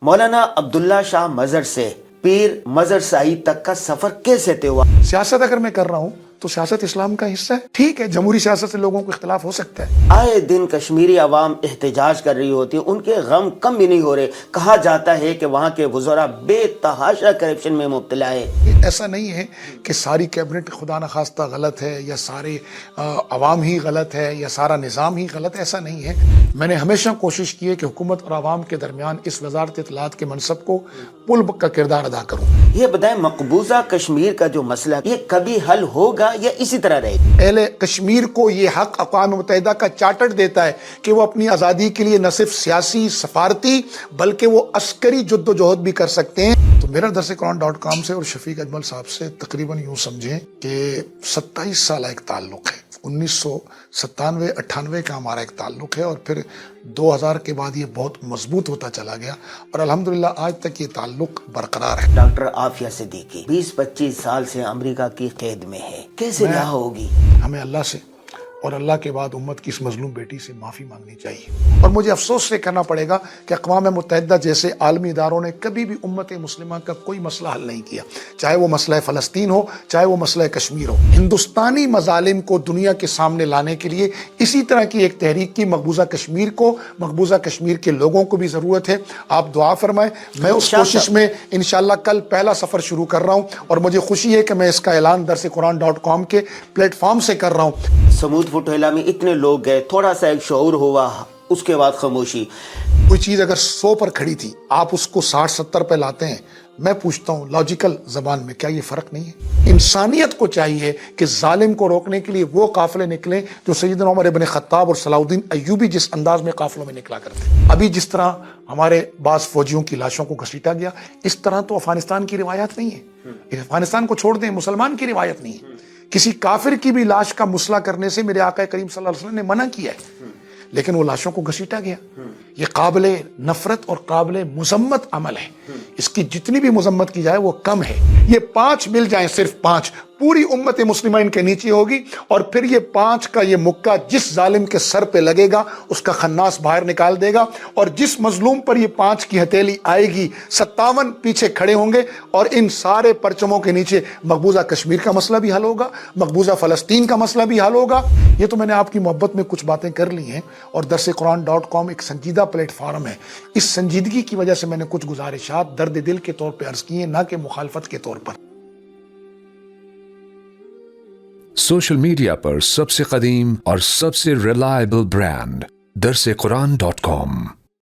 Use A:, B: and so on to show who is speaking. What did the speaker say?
A: مولانا عبداللہ شاہ مظہر سے پیر مظہر سعید تک کا سفر کیسے طے ہوا؟
B: سیاست اگر میں کر رہا ہوں تو سیاست اسلام کا حصہ ہے. ٹھیک ہے, جمہوری سیاست سے لوگوں کو اختلاف ہو سکتا ہے.
A: آئے دن کشمیری عوام احتجاج کر رہی ہوتی ہے, ان کے غم کم بھی نہیں ہو رہے. کہا جاتا ہے کہ وہاں کے وزراء بے تحاشا کرپشن میں مبتلا ہے.
B: ایسا نہیں ہے کہ ساری کیبنٹ خدا نخواستہ غلط ہے یا سارے عوام ہی غلط ہے یا سارا نظام ہی غلط ہے, ایسا نہیں ہے. میں نے ہمیشہ کوشش کی ہے کہ حکومت اور عوام کے درمیان اس وزارت اطلاعات کے منصب کو پل کا کردار ادا کروں.
A: یہ بتائیں, مقبوضہ کشمیر کا جو مسئلہ یہ کبھی حل ہوگا یا اسی طرح رہے گا؟
B: اہل کشمیر کو یہ حق اقوام متحدہ کا چارٹر دیتا ہے کہ وہ اپنی آزادی کے لیے نہ صرف سیاسی سفارتی بلکہ وہ عسکری جد و جہد بھی کر سکتے ہیں. تو میرا درسقرآن.com سے اور شفیق اجمل صاحب سے تقریباً یوں سمجھیں کہ 27 سالہ ایک تعلق ہے. 1997-98 کا ہمارا ایک تعلق ہے اور پھر 2000 کے بعد یہ بہت مضبوط ہوتا چلا گیا اور الحمدللہ آج تک یہ تعلق برقرار ہے.
A: ڈاکٹر عافیہ صدیقی 20-25 سال سے امریکہ کی قید میں ہے, کیسے رہا ہوگی؟
B: ہمیں اللہ سے اور اللہ کے بعد امت کی اس مظلوم بیٹی سے معافی مانگنی چاہیے. اور مجھے افسوس سے کہنا پڑے گا کہ اقوام متحدہ جیسے عالمی اداروں نے کبھی بھی امت مسلمہ کا کوئی مسئلہ حل نہیں کیا, چاہے وہ مسئلہ فلسطین ہو چاہے وہ مسئلہ کشمیر ہو. ہندوستانی مظالم کو دنیا کے سامنے لانے کے لیے اسی طرح کی ایک تحریک کی مقبوضہ کشمیر کو, مقبوضہ کشمیر کے لوگوں کو بھی ضرورت ہے. آپ دعا فرمائیں, میں اس کوشش میں انشاءاللہ کل پہلا سفر شروع کر رہا ہوں اور مجھے خوشی ہے کہ میں اس کا اعلان درسقرآن.com کے پلیٹ فارم سے کر رہا ہوں.
A: سمود فٹیلا میں اتنے لوگ گئے, تھوڑا سا ایک شعور ہوا, اس کے بعد خاموشی.
B: کوئی چیز اگر 100 پر کھڑی تھی آپ اس کو 60-70 پہ لاتے ہیں, میں پوچھتا ہوں لاجیکل زبان میں کیا یہ فرق نہیں ہے؟ انسانیت کو چاہیے کہ ظالم کو روکنے کے لیے وہ قافلے نکلیں جو سیدنا عمر ابن خطاب اور صلاح الدین ایوبی جس انداز میں قافلوں میں نکلا کرتے ہیں. ابھی جس طرح ہمارے بعض فوجیوں کی لاشوں کو گھسیٹا گیا, اس طرح تو افغانستان کی روایات نہیں ہے. افغانستان کو چھوڑ دیں, مسلمان کی روایت نہیں ہے. کسی کافر کی بھی لاش کا مسئلہ کرنے سے میرے آقا کریم صلی اللہ علیہ وسلم نے منع کیا ہے, لیکن وہ لاشوں کو گھسیٹا گیا. یہ قابل نفرت اور قابل مذمت عمل ہے. اس کی جتنی بھی مذمت کی جائے وہ کم ہے. یہ 5 مل جائیں, صرف 5, پوری امت مسلمہ ان کے نیچے ہوگی اور پھر یہ 5 کا یہ مکہ جس ظالم کے سر پہ لگے گا اس کا خناس باہر نکال دے گا, اور جس مظلوم پر یہ 5 کی ہتھیلی آئے گی 57 پیچھے کھڑے ہوں گے, اور ان سارے پرچموں کے نیچے مقبوضہ کشمیر کا مسئلہ بھی حل ہوگا, مقبوضہ فلسطین کا مسئلہ بھی حل ہوگا. یہ تو میں نے آپ کی محبت میں کچھ باتیں کر لی ہیں, اور درسقرآن.com ایک سنجیدہ پلیٹ فارم ہے. اس سنجیدگی کی وجہ سے میں نے کچھ گزارشات درد دل کے طور پہ عرض کی ہیں, نہ کہ مخالفت کے طور پر.
C: سوشل میڈیا پر سب سے قدیم اور سب سے ریلائبل برانڈ درسقرآن.com